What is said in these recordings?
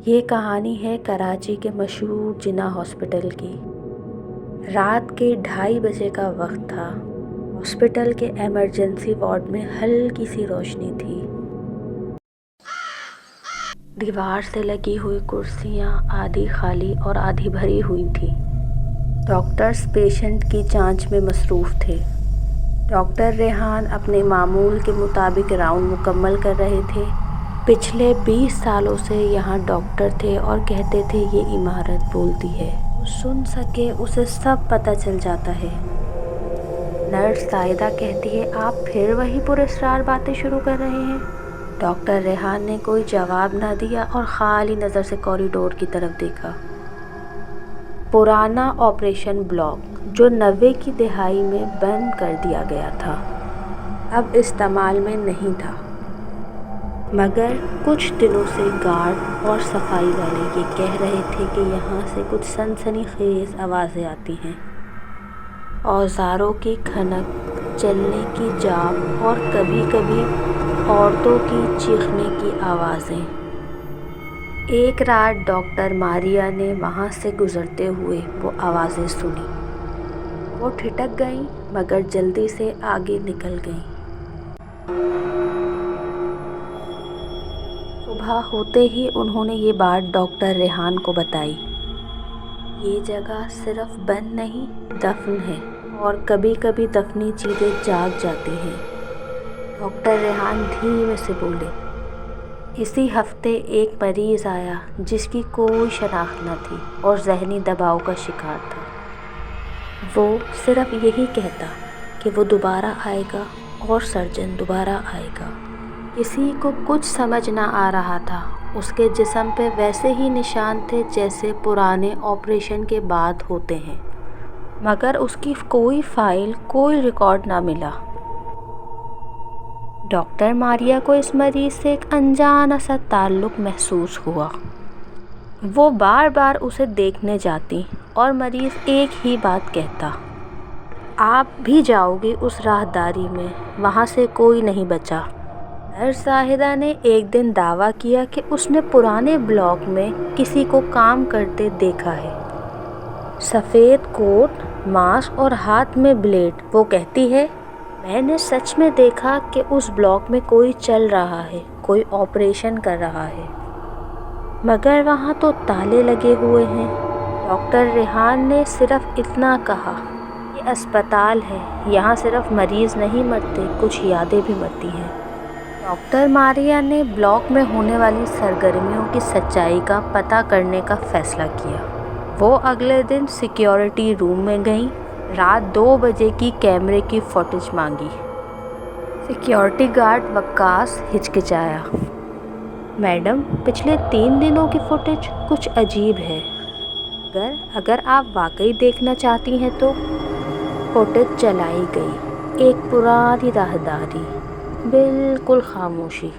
یہ کہانی ہے کراچی کے مشہور جناح ہاسپٹل کی۔ رات کے 2:30 بجے کا وقت تھا۔ ہاسپٹل کے ایمرجنسی وارڈ میں ہلکی سی روشنی تھی۔ دیوار سے لگی ہوئی کرسیاں آدھی خالی اور آدھی بھری ہوئی تھیں۔ ڈاکٹرز پیشنٹ کی جانچ میں مصروف تھے۔ ڈاکٹر ریحان اپنے معمول کے مطابق راؤنڈ مکمل کر رہے تھے۔ پچھلے 20 سالوں سے یہاں ڈاکٹر تھے اور کہتے تھے یہ عمارت بولتی ہے، وہ سن سکے اسے سب پتہ چل جاتا ہے۔ نرس زاہدہ کہتی ہے، آپ پھر وہی پراسرار باتیں شروع کر رہے ہیں؟ ڈاکٹر ریحان نے کوئی جواب نہ دیا اور خالی نظر سے کوریڈور کی طرف دیکھا۔ پرانا آپریشن بلاک جو 90 کی دہائی میں بند کر دیا گیا تھا، اب استعمال میں نہیں تھا، مگر کچھ دنوں سے گارڈ اور صفائی والے یہ کہہ رہے تھے کہ یہاں سے کچھ سنسنی خیز آوازیں آتی ہیں، اوزاروں کی کھنک، چلنے کی جاپ اور کبھی کبھی عورتوں کی چیخنے کی آوازیں۔ ایک رات ڈاکٹر ماریا نے وہاں سے گزرتے ہوئے وہ آوازیں سنی۔ وہ ٹھٹک گئیں مگر جلدی سے آگے نکل گئیں۔ صبح ہوتے ہی انہوں نے یہ بات ڈاکٹر ریحان کو بتائی۔ یہ جگہ صرف بند نہیں، دفن ہے، اور کبھی کبھی دفنی چیزیں جاگ جاتی ہیں۔ ڈاکٹر ریحان دھیمے سے بولے، اسی ہفتے ایک مریض آیا جس کی کوئی شناخت نہ تھی اور ذہنی دباؤ کا شکار تھا۔ وہ صرف یہی کہتا کہ وہ دوبارہ آئے گا اور سرجن دوبارہ آئے گا۔ کسی کو کچھ سمجھ نہ آ رہا تھا۔ اس کے جسم پہ ویسے ہی نشان تھے جیسے پرانے آپریشن کے بعد ہوتے ہیں، مگر اس کی کوئی فائل، کوئی ریکارڈ نہ ملا۔ ڈاکٹر ماریا کو اس مریض سے ایک انجانا سا تعلق محسوس ہوا۔ وہ بار بار اسے دیکھنے جاتی اور مریض ایک ہی بات کہتا، آپ بھی جاؤ گی اس راہداری میں، وہاں سے کوئی نہیں بچا۔ نرس زاہدہ نے ایک دن دعویٰ کیا کہ اس نے پرانے بلاک میں کسی کو کام کرتے دیکھا ہے، سفید کوٹ، ماسک اور ہاتھ میں بلیڈ۔ وہ کہتی ہے، میں نے سچ میں دیکھا کہ اس بلاک میں کوئی چل رہا ہے، کوئی آپریشن کر رہا ہے، مگر وہاں تو تالے لگے ہوئے ہیں۔ ڈاکٹر ریحان نے صرف اتنا کہا، یہ اسپتال ہے، یہاں صرف مریض نہیں مرتے، کچھ یادیں بھی مرتی ہیں۔ ڈاکٹر ماریا نے بلاک میں ہونے والی سرگرمیوں کی سچائی کا پتہ کرنے کا فیصلہ کیا۔ وہ اگلے دن سیکیورٹی روم میں گئیں، رات 2 بجے کی کیمرے کی فوٹیج مانگی۔ سیکیورٹی گارڈ وقاص ہچکچایا، میڈم پچھلے 3 دنوں کی فوٹیج کچھ عجیب ہے، اگر آپ واقعی دیکھنا چاہتی ہیں تو۔ فوٹیج چلائی گئی، ایک پرانی راہداری، بالکل خاموشی،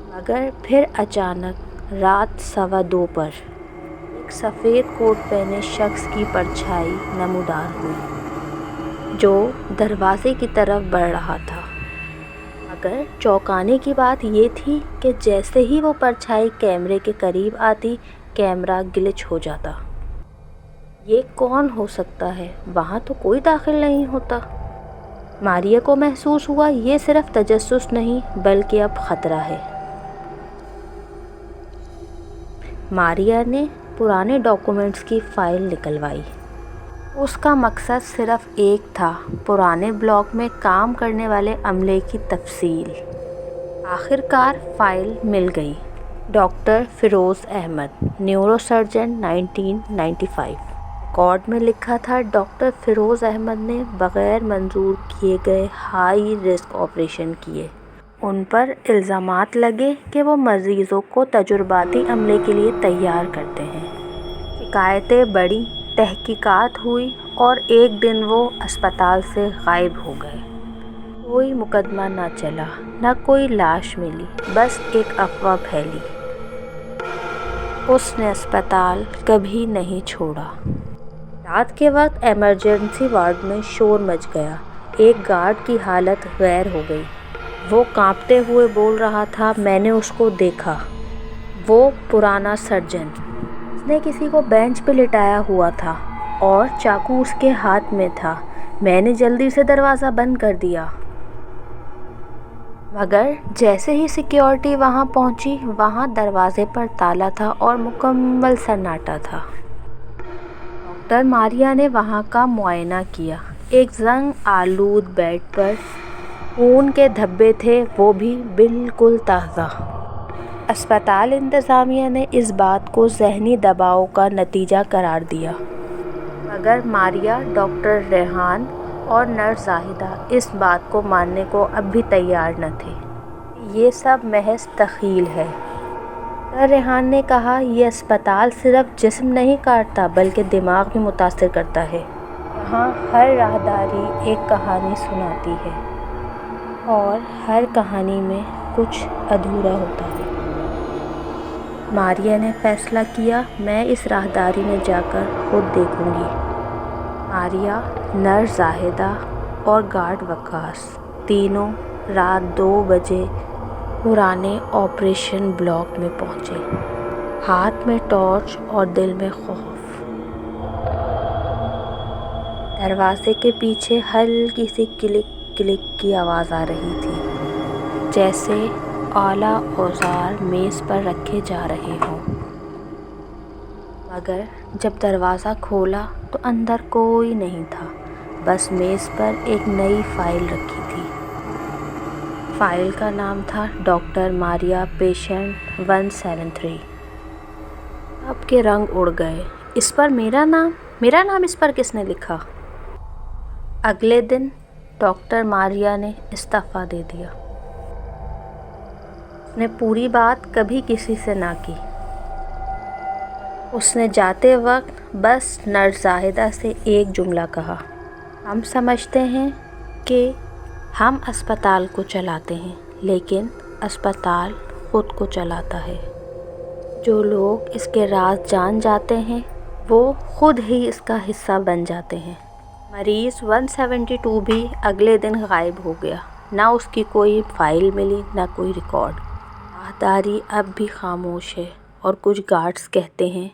مگر پھر اچانک رات 2:15 پر ایک سفید کوٹ پہنے شخص کی پرچھائی نمودار ہوئی جو دروازے کی طرف بڑھ رہا تھا، مگر چونکانے کی بات یہ تھی کہ جیسے ہی وہ پرچھائی کیمرے کے قریب آتی، کیمرہ گلچ ہو جاتا۔ یہ کون ہو سکتا ہے؟ وہاں تو کوئی داخل نہیں ہوتا۔ ماریا کو محسوس ہوا یہ صرف تجسس نہیں بلکہ اب خطرہ ہے۔ ماریا نے پرانے ڈاکومنٹس کی فائل نکلوائی۔ اس کا مقصد صرف ایک تھا، پرانے بلاک میں کام کرنے والے عملے کی تفصیل۔ آخر کار فائل مل گئی۔ Doctor Feroz Ahmed, neuro surgeon, 1995۔ Record میں لکھا تھا، ڈاکٹر فیروز احمد نے بغیر منظور کیے گئے ہائی رسک آپریشن کیے۔ ان پر الزامات لگے کہ وہ مریضوں کو تجرباتی عملے کے لیے تیار کرتے ہیں۔ شکایتیں بڑھیں، تحقیقات ہوئی اور ایک دن وہ اسپتال سے غائب ہو گئے۔ کوئی مقدمہ نہ چلا، نہ کوئی لاش ملی، بس ایک افواہ پھیلی۔ اس نے اسپتال کبھی نہیں چھوڑا۔ رات کے وقت ایمرجنسی وارڈ میں شور مچ گیا۔ ایک گارڈ کی حالت غیر ہو گئی۔ وہ کانپتے ہوئے بول رہا تھا، میں نے اس کو دیکھا۔ وہ پرانا سرجن، اس نے کسی کو بینچ پہ لٹایا ہوا تھا اور چاقو اس کے ہاتھ میں تھا۔ میں نے جلدی سے دروازہ بند کر دیا، مگر جیسے ہی سیکیورٹی وہاں پہنچی، وہاں دروازے پر تالا تھا اور مکمل سناٹا تھا۔ ڈاکٹر ماریا نے وہاں کا معائنہ کیا۔ ایک زنگ آلود بیڈ پر خون کے دھبے تھے، وہ بھی بالکل تازہ۔ اسپتال انتظامیہ نے اس بات کو ذہنی دباؤ کا نتیجہ قرار دیا، مگر ماریا، ڈاکٹر ریحان اور نرس زاہدہ اس بات کو ماننے کو اب بھی تیار نہ تھے۔ یہ سب محض تخیل ہے، ڈاکٹر ریحان نے کہا۔ یہ اسپتال صرف جسم نہیں کاٹتا بلکہ دماغ بھی متاثر کرتا ہے۔ یہاں ہر راہداری ایک کہانی سناتی ہے اور ہر کہانی میں کچھ ادھورا ہوتا ہے۔ ماریا نے فیصلہ کیا، میں اس راہداری میں جا کر خود دیکھوں گی۔ ماریا، نرس زاہدہ اور گارڈ وقاص تینوں رات 2 بجے پرانے آپریشن بلاک میں پہنچے، ہاتھ میں ٹارچ اور دل میں خوف۔ دروازے کے پیچھے ہلکی سی کلک کلک کی آواز آ رہی تھی، جیسے اعلیٰ اوزار میز پر رکھے جا رہے ہوں۔ مگر جب دروازہ کھولا تو اندر کوئی نہیں تھا، بس میز پر ایک نئی فائل رکھی تھی۔ فائل کا نام تھا ڈاکٹر ماریا، پیشنٹ 173۔ اب کے رنگ اڑ گئے۔ اس پر میرا نام اس پر کس نے لکھا؟ اگلے دن ڈاکٹر ماریا نے استعفیٰ دے دیا۔ اس نے پوری بات کبھی کسی سے نہ کی۔ اس نے جاتے وقت بس نرس زاہدہ سے ایک جملہ کہا، ہم سمجھتے ہیں کہ ہم اسپتال کو چلاتے ہیں، لیکن اسپتال خود کو چلاتا ہے۔ جو لوگ اس کے راز جان جاتے ہیں وہ خود ہی اس کا حصہ بن جاتے ہیں۔ مریض 172 بھی اگلے دن غائب ہو گیا، نہ اس کی کوئی فائل ملی نہ کوئی ریکارڈ۔ راہداری اب بھی خاموش ہے اور کچھ گارڈز کہتے ہیں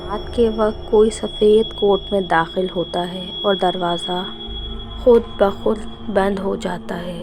رات کے وقت کوئی سفید کوٹ میں داخل ہوتا ہے اور دروازہ خود بخود بند ہو جاتا ہے۔